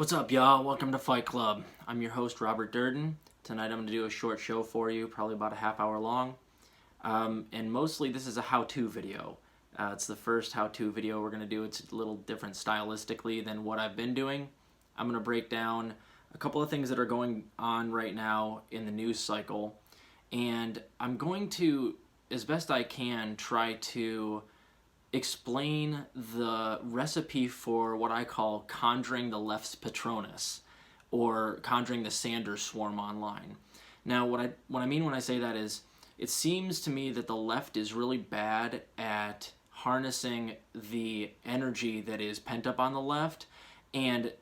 What's up, y'all? Welcome to Fight Club. I'm your host, Robert Durden. Tonight I'm going to do a short show for you, probably about a half hour long. And mostly this is a how-to video. It's the first how-to video we're going to do. It's a little different stylistically than what I've been doing. I'm going to break down a couple of things that are going on right now in the news cycle. And I'm going to, as best I can, try to explain the recipe for what I call conjuring the left's Patronus, or conjuring the Sanders swarm online. Now, what I mean when I say that is, it seems to me that the left is really bad at harnessing the energy that is pent up on the left, and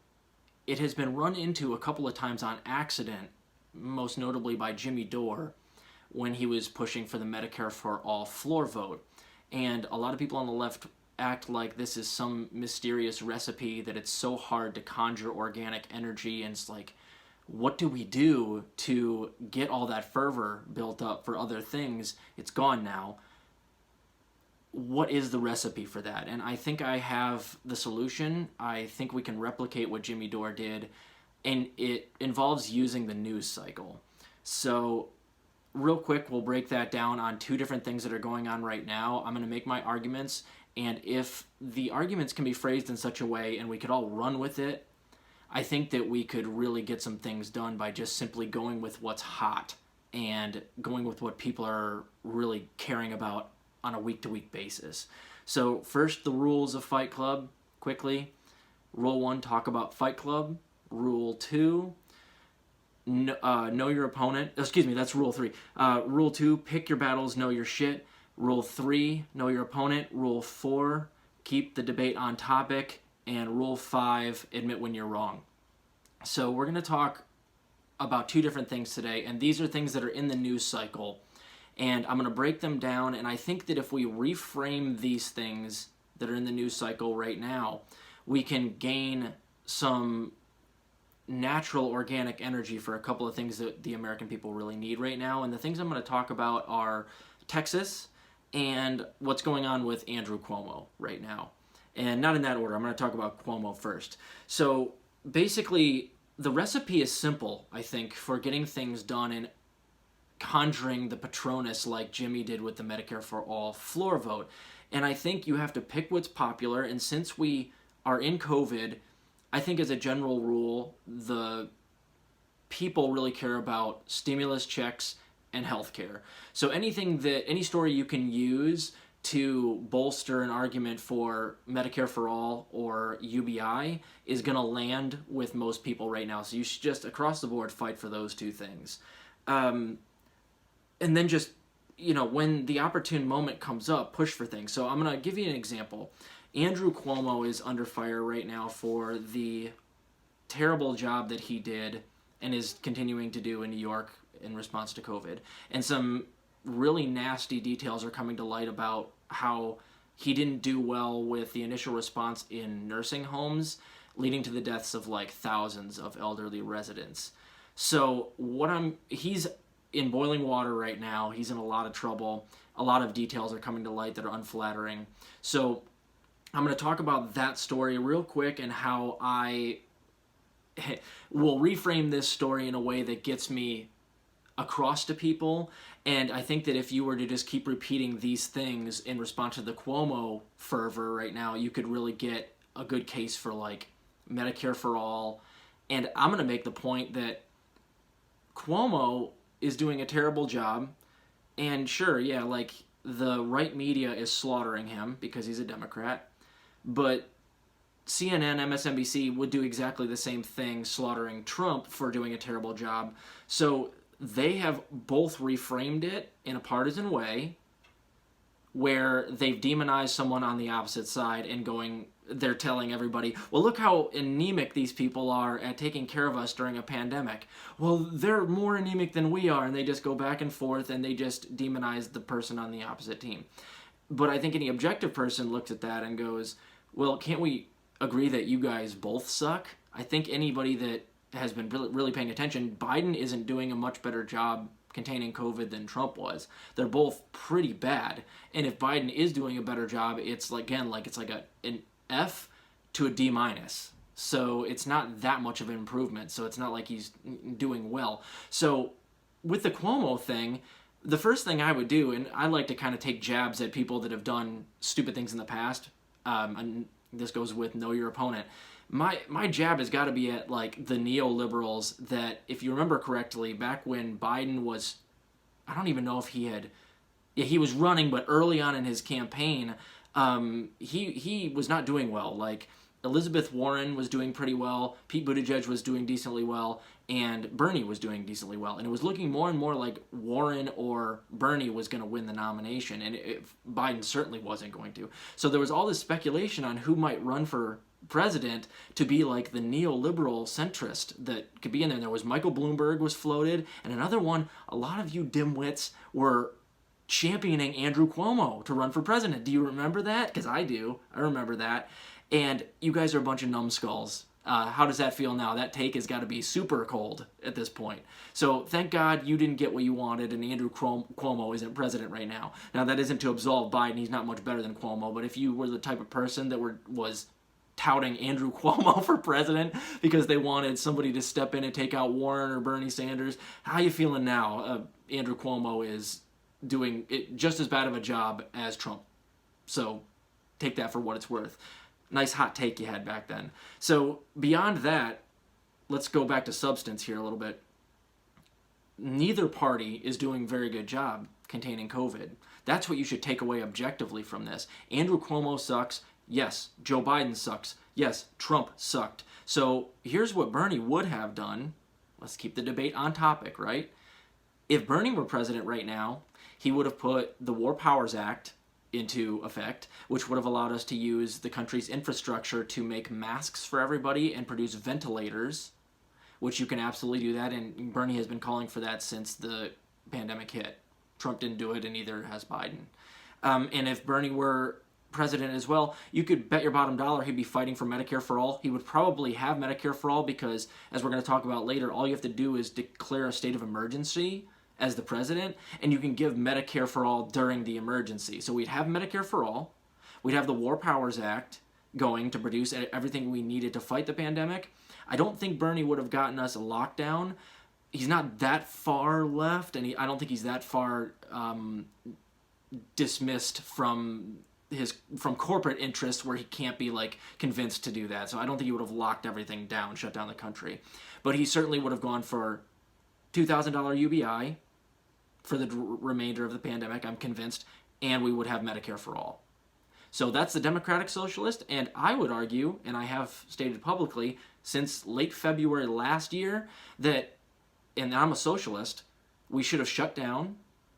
it has been run into a couple of times on accident, most notably by Jimmy Dore, when he was pushing for the Medicare for All floor vote. And a lot of people on the left act like this is some mysterious recipe, that it's so hard to conjure organic energy, and it's like, what do we do to get all that fervor built up for other things? It's gone now. What is the recipe for that? And I think I have the solution. I think we can replicate what Jimmy Dore did, and it involves using the news cycle. So real quick, we'll break that down on two different things that are going on right now. I'm going to make my arguments, and if the arguments can be phrased in such a way and we could all run with it, I think that we could really get some things done by just simply going with what's hot and going with what people are really caring about on a week-to-week basis. So first, the rules of Fight Club, quickly. Rule 1, talk about Fight Club. Rule 2, know your opponent. Excuse me, that's rule 3. Rule 2, pick your battles, know your shit. Rule 3, know your opponent. Rule 4, keep the debate on topic. And rule 5, admit when you're wrong. So we're going to talk about two different things today, and these are things that are in the news cycle. And I'm going to break them down, and I think that if we reframe these things that are in the news cycle right now, we can gain some natural organic energy for a couple of things that the American people really need right now. And the things I'm going to talk about are Texas and what's going on with Andrew Cuomo right now. And not in that order. I'm going to talk about Cuomo first. So basically, the recipe is simple, I think, for getting things done and conjuring the Patronus like Jimmy did with the Medicare for All floor vote. And I think you have to pick what's popular, and since we are in COVID, I think as a general rule, the people really care about stimulus checks and healthcare. So any story you can use to bolster an argument for Medicare for All or UBI is going to land with most people right now. So you should just, across the board, fight for those two things. And then just, when the opportune moment comes up, push for things. So I'm going to give you an example. Andrew Cuomo is under fire right now for the terrible job that he did and is continuing to do in New York in response to COVID. And some really nasty details are coming to light about how he didn't do well with the initial response in nursing homes, leading to the deaths of like thousands of elderly residents. So he's in boiling water right now. He's in a lot of trouble. A lot of details are coming to light that are unflattering. So I'm going to talk about that story real quick and how I will reframe this story in a way that gets me across to people. And I think that if you were to just keep repeating these things in response to the Cuomo fervor right now, you could really get a good case for like Medicare for All. And I'm going to make the point that Cuomo is doing a terrible job. And sure, yeah, like the right media is slaughtering him because he's a Democrat. But CNN, MSNBC would do exactly the same thing, slaughtering Trump for doing a terrible job. So they have both reframed it in a partisan way, where they've demonized someone on the opposite side and they're telling everybody, well, look how anemic these people are at taking care of us during a pandemic. Well, they're more anemic than we are, and they just go back and forth, and they just demonize the person on the opposite team. But I think any objective person looks at that and goes, well, can't we agree that you guys both suck? I think anybody that has been really paying attention, Biden isn't doing a much better job containing COVID than Trump was. They're both pretty bad. And if Biden is doing a better job, it's like, again, like it's like an F to a D minus. So it's not that much of an improvement. So it's not like he's doing well. So with the Cuomo thing, the first thing I would do, and I like to kind of take jabs at people that have done stupid things in the past, and this goes with know your opponent. My jab has got to be at like the neoliberals that, if you remember correctly, back when Biden was, I don't even know if he was running, but early on in his campaign, he was not doing well. Like Elizabeth Warren was doing pretty well, Pete Buttigieg was doing decently well, and Bernie was doing decently well. And it was looking more and more like Warren or Bernie was going to win the nomination, and Biden certainly wasn't going to. So there was all this speculation on who might run for president to be like the neoliberal centrist that could be in there. There was Michael Bloomberg was floated, and another one, a lot of you dimwits were championing Andrew Cuomo to run for president. Do you remember that? Because I do. I remember that. And you guys are a bunch of numbskulls. How does that feel now? That take has got to be super cold at this point. So thank God you didn't get what you wanted, and Andrew Cuomo isn't president right now. Now that isn't to absolve Biden. He's not much better than Cuomo. But if you were the type of person that was touting Andrew Cuomo for president because they wanted somebody to step in and take out Warren or Bernie Sanders, how you feeling now? Andrew Cuomo is doing it just as bad of a job as Trump. So take that for what it's worth. Nice hot take you had back then. So beyond that, let's go back to substance here a little bit. Neither party is doing a very good job containing COVID. That's what you should take away objectively from this. Andrew Cuomo sucks. Yes. Joe Biden sucks. Yes. Trump sucked. So here's what Bernie would have done. Let's keep the debate on topic, right? If Bernie were president right now, he would have put the War Powers Act into effect, which would have allowed us to use the country's infrastructure to make masks for everybody and produce ventilators, which you can absolutely do that, and Bernie has been calling for that since the pandemic hit. Trump didn't do it, and neither has Biden. And if Bernie were president as well, you could bet your bottom dollar he'd be fighting for Medicare for all. He would probably have Medicare for all because, as we're going to talk about later, all you have to do is declare a state of emergency as the president, and you can give Medicare for all during the emergency. So we'd have Medicare for all. We'd have the War Powers Act going to produce everything we needed to fight the pandemic. I don't think Bernie would have gotten us a lockdown. He's not that far left, and I don't think he's that far dismissed from corporate interests where he can't be like convinced to do that. So I don't think he would have locked everything down, shut down the country. But he certainly would have gone for $2,000 UBI for the remainder of the pandemic, I'm convinced, and we would have Medicare for all. So that's the Democratic Socialist, and I would argue, and I have stated publicly since late February last year, that, and I'm a socialist, we should have shut down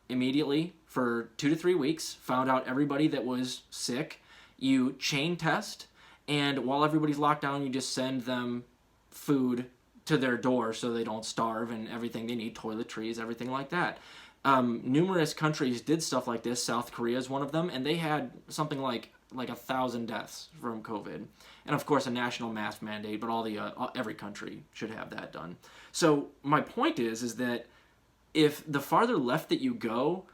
immediately for 2 to 3 weeks, found out everybody that was sick, you chain test, and while everybody's locked down, you just send them food to their door so they don't starve and everything they need, toiletries, everything like that. Numerous countries did stuff like this. South Korea is one of them, and they had something like 1,000 deaths from COVID, and of course a national mask mandate. But every country should have that done. So my point is that if the farther left that you go,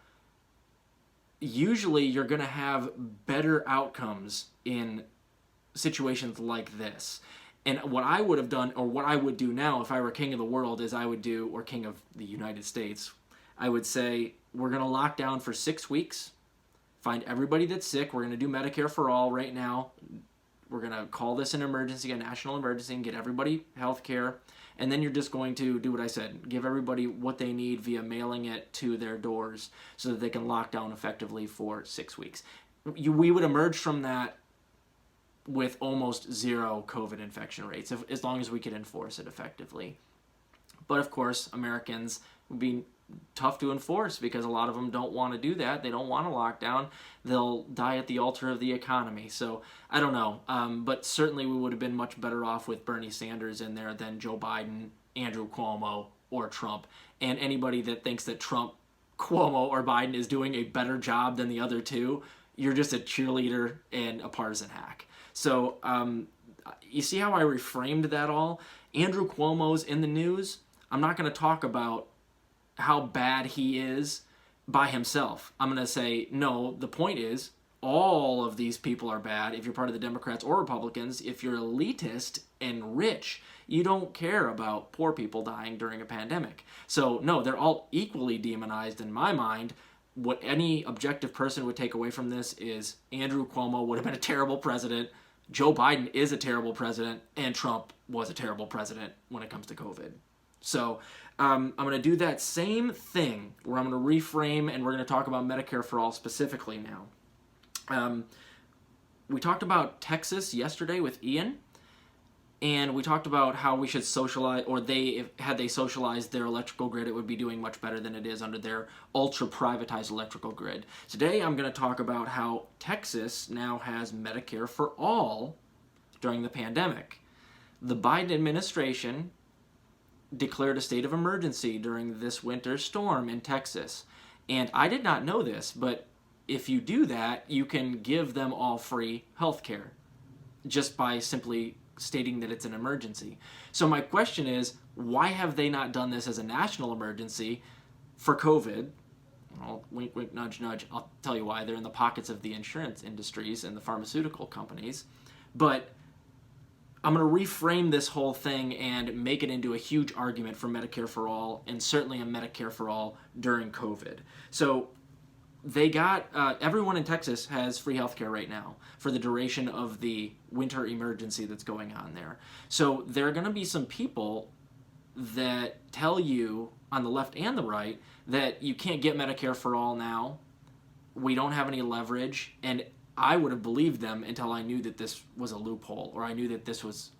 usually you're going to have better outcomes in situations like this. And what I would have done, or what I would do now if I were king of the world, is I would do, or king of the United States, I would say, we're going to lock down for 6 weeks, find everybody that's sick, we're going to do Medicare for all right now, we're going to call this an emergency, a national emergency, and get everybody health care, and then you're just going to do what I said, give everybody what they need via mailing it to their doors so that they can lock down effectively for 6 weeks. We would emerge from that with almost zero COVID infection rates, as long as we could enforce it effectively. But of course, Americans would be tough to enforce because a lot of them don't want to do that. They don't want to lock down. They'll die at the altar of the economy. So I don't know. But certainly we would have been much better off with Bernie Sanders in there than Joe Biden, Andrew Cuomo, or Trump. And anybody that thinks that Trump, Cuomo, or Biden is doing a better job than the other two, you're just a cheerleader and a partisan hack. So you see how I reframed that all? Andrew Cuomo's in the news. I'm not going to talk about how bad he is by himself. I'm going to say, no, the point is, all of these people are bad if you're part of the Democrats or Republicans. If you're elitist and rich, you don't care about poor people dying during a pandemic. So no, they're all equally demonized in my mind. What any objective person would take away from this is Andrew Cuomo would have been a terrible president, Joe Biden is a terrible president, and Trump was a terrible president when it comes to COVID. So I'm going to do that same thing where I'm going to reframe, and we're going to talk about Medicare for All specifically now. We talked about Texas yesterday with Ian, and we talked about how we should socialize, or had they socialized their electrical grid, it would be doing much better than it is under their ultra-privatized electrical grid. Today I'm going to talk about how Texas now has Medicare for All during the pandemic. The Biden administration declared a state of emergency during this winter storm in Texas. And I did not know this, but if you do that, you can give them all free health care just by simply stating that it's an emergency. So my question is, why have they not done this as a national emergency for COVID? Well, wink, wink, nudge, nudge. I'll tell you why. They're in the pockets of the insurance industries and the pharmaceutical companies. But I'm going to reframe this whole thing and make it into a huge argument for Medicare for All, and certainly a Medicare for All during COVID. So they got, everyone in Texas has free healthcare right now for the duration of the winter emergency that's going on there. So there are going to be some people that tell you on the left and the right that you can't get Medicare for All now. We don't have any leverage, and I would have believed them until I knew that this was a loophole, or I knew that this was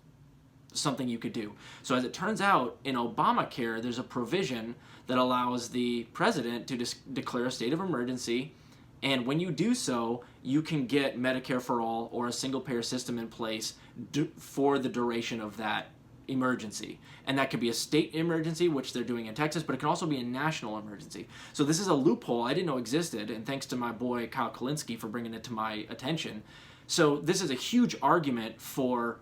something you could do. So as it turns out, in Obamacare, there's a provision that allows the president to declare a state of emergency, and when you do so, you can get Medicare for All or a single-payer system in place for the duration of that emergency. And that could be a state emergency, which they're doing in Texas, but it can also be a national emergency. So this is a loophole I didn't know existed, and thanks to my boy Kyle Kalinske for bringing it to my attention. So this is a huge argument for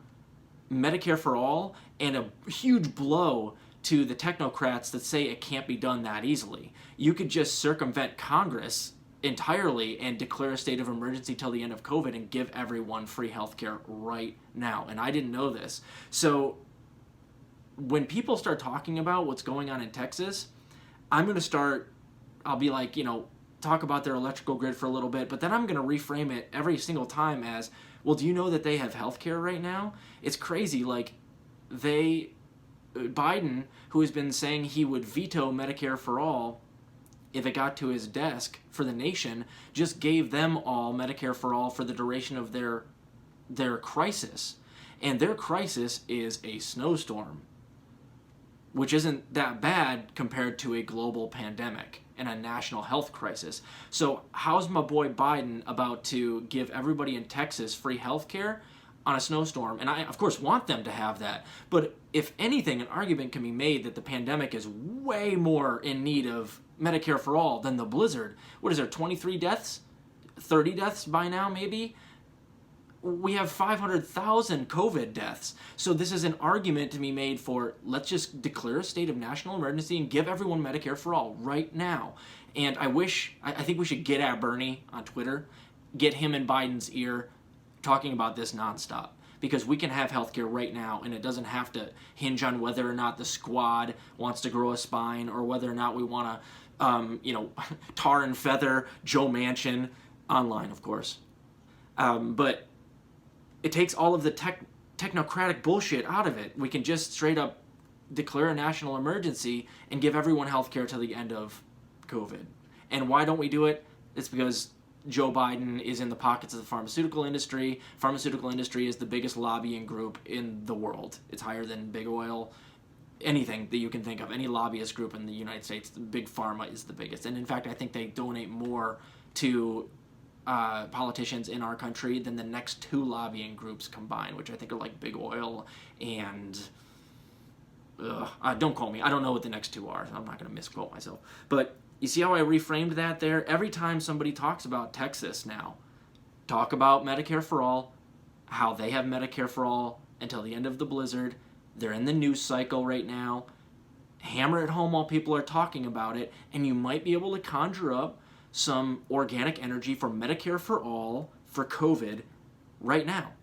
Medicare for All, and a huge blow to the technocrats that say it can't be done that easily. You could just circumvent Congress entirely and declare a state of emergency till the end of COVID and give everyone free healthcare right now. And I didn't know this. So when people start talking about what's going on in Texas, I'll be like, talk about their electrical grid for a little bit, but then I'm going to reframe it every single time as, well, do you know that they have healthcare right now? It's crazy. Like, Biden, who has been saying he would veto Medicare for All if it got to his desk for the nation, just gave them all Medicare for All for the duration of their crisis. And their crisis is a snowstorm, which isn't that bad compared to a global pandemic and a national health crisis. So how's my boy Biden about to give everybody in Texas free health care on a snowstorm? And I, of course, want them to have that. But if anything, an argument can be made that the pandemic is way more in need of Medicare for All than the blizzard. What is there, 23 deaths? 30 deaths by now, maybe? We have 500,000 COVID deaths. So this is an argument to be made for, let's just declare a state of national emergency and give everyone Medicare for All right now. And I think we should get at Bernie on Twitter, get him in Biden's ear talking about this nonstop. Because we can have healthcare right now, and it doesn't have to hinge on whether or not the squad wants to grow a spine, or whether or not we want to, tar and feather Joe Manchin, online, of course. But it takes all of the technocratic bullshit out of it. We can just straight up declare a national emergency and give everyone health care till the end of COVID. And why don't we do it? It's because Joe Biden is in the pockets of the pharmaceutical industry. Pharmaceutical industry is the biggest lobbying group in the world. It's higher than big oil, anything that you can think of. Any lobbyist group in the United States, the big pharma is the biggest. And in fact, I think they donate more to politicians in our country than the next two lobbying groups combined, which I think are like big oil and don't quote me. I don't know what the next two are. So I'm not going to misquote myself. But you see how I reframed that there? Every time somebody talks about Texas now, talk about Medicare for All, how they have Medicare for All until the end of the blizzard. They're in the news cycle right now. Hammer it home while people are talking about it, and you might be able to conjure up some organic energy for Medicare for all for COVID right now.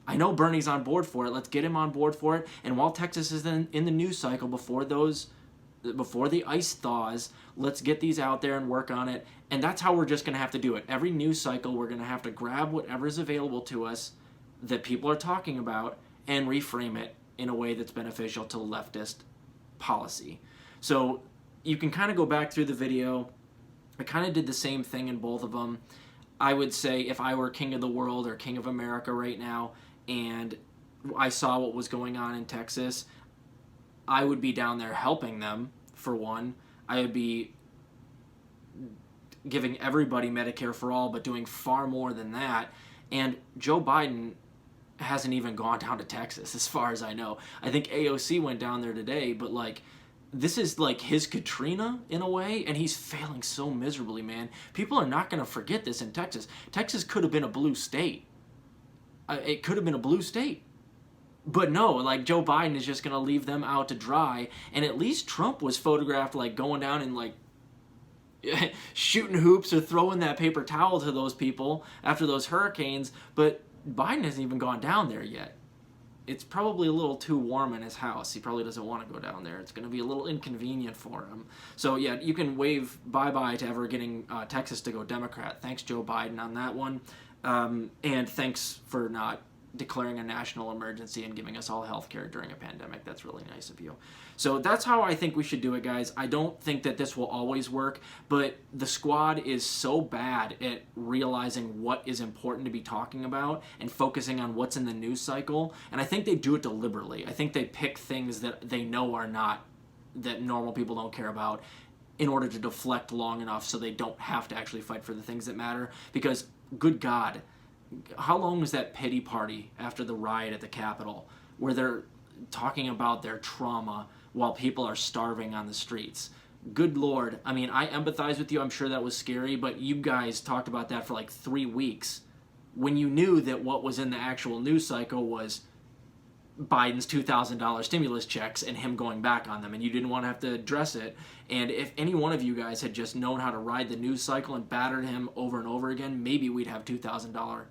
I know Bernie's on board for it. Let's get him on board for it. And while Texas is in the news cycle before the ice thaws, let's get these out there and work on it. And that's how we're just going to have to do it. Every news cycle, we're going to have to grab whatever's available to us that people are talking about and reframe it in a way that's beneficial to leftist policy. So you can kind of go back through the video. I kind of did the same thing in both of them. I would say if I were king of the world or king of America right now and I saw what was going on in Texas, I would be down there helping them, for one. I would be giving everybody Medicare for all, but doing far more than that. And Joe Biden hasn't even gone down to Texas, as far as I know. I think AOC went down there today, but like, this is like his Katrina in a way, and he's failing so miserably, man. People are not going to forget this in Texas. Texas could have been a blue state. It could have been a blue state. But no, like Joe Biden is just going to leave them out to dry. And at least Trump was photographed like going down and like shooting hoops or throwing that paper towel to those people after those hurricanes. But Biden hasn't even gone down there yet. It's probably a little too warm in his house. He probably doesn't want to go down there. It's going to be a little inconvenient for him. So yeah, you can wave bye-bye to ever getting Texas to go Democrat. Thanks, Joe Biden, on that one. And thanks for not declaring a national emergency and giving us all health care during a pandemic. That's really nice of you. So that's how I think we should do it, guys. I don't think that this will always work, but the squad is so bad at realizing what is important to be talking about and focusing on what's in the news cycle, and I think they do it deliberately. I think they pick things that they know are not, that normal people don't care about, in order to deflect long enough so they don't have to actually fight for the things that matter. Because, good God, how long was that pity party after the riot at the Capitol where they're talking about their trauma while people are starving on the streets? Good Lord. I mean, I empathize with you. I'm sure that was scary, but you guys talked about that for like 3 weeks when you knew that what was in the actual news cycle was Biden's $2,000 stimulus checks and him going back on them, and you didn't want to have to address it. And if any one of you guys had just known how to ride the news cycle and battered him over and over again, maybe we'd have $2,000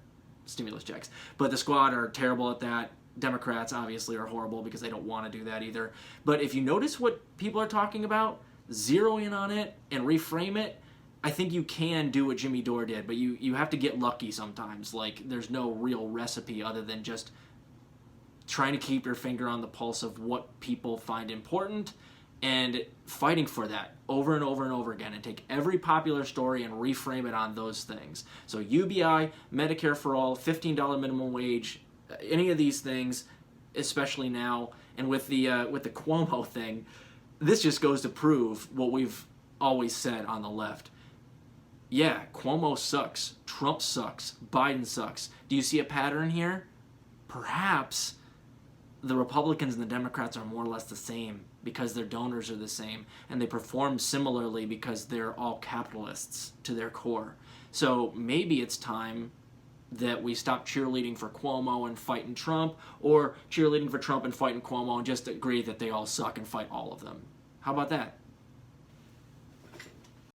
stimulus checks. But the squad are terrible at that. Democrats obviously are horrible because they don't want to do that either. But if you notice what people are talking about, zero in on it and reframe it, I think you can do what Jimmy Dore did, but you have to get lucky sometimes. Like, there's no real recipe other than just trying to keep your finger on the pulse of what people find important and fighting for that over and over and over again, and take every popular story and reframe it on those things. So UBI, Medicare for all, $15 minimum wage, any of these things, especially now, and with the Cuomo thing, this just goes to prove what we've always said on the left. Yeah, Cuomo sucks, Trump sucks, Biden sucks. Do you see a pattern here? Perhaps the Republicans and the Democrats are more or less the same because their donors are the same, and they perform similarly because they're all capitalists to their core. So maybe it's time that we stop cheerleading for Cuomo and fighting Trump, or cheerleading for Trump and fighting Cuomo and just agree that they all suck and fight all of them. How about that?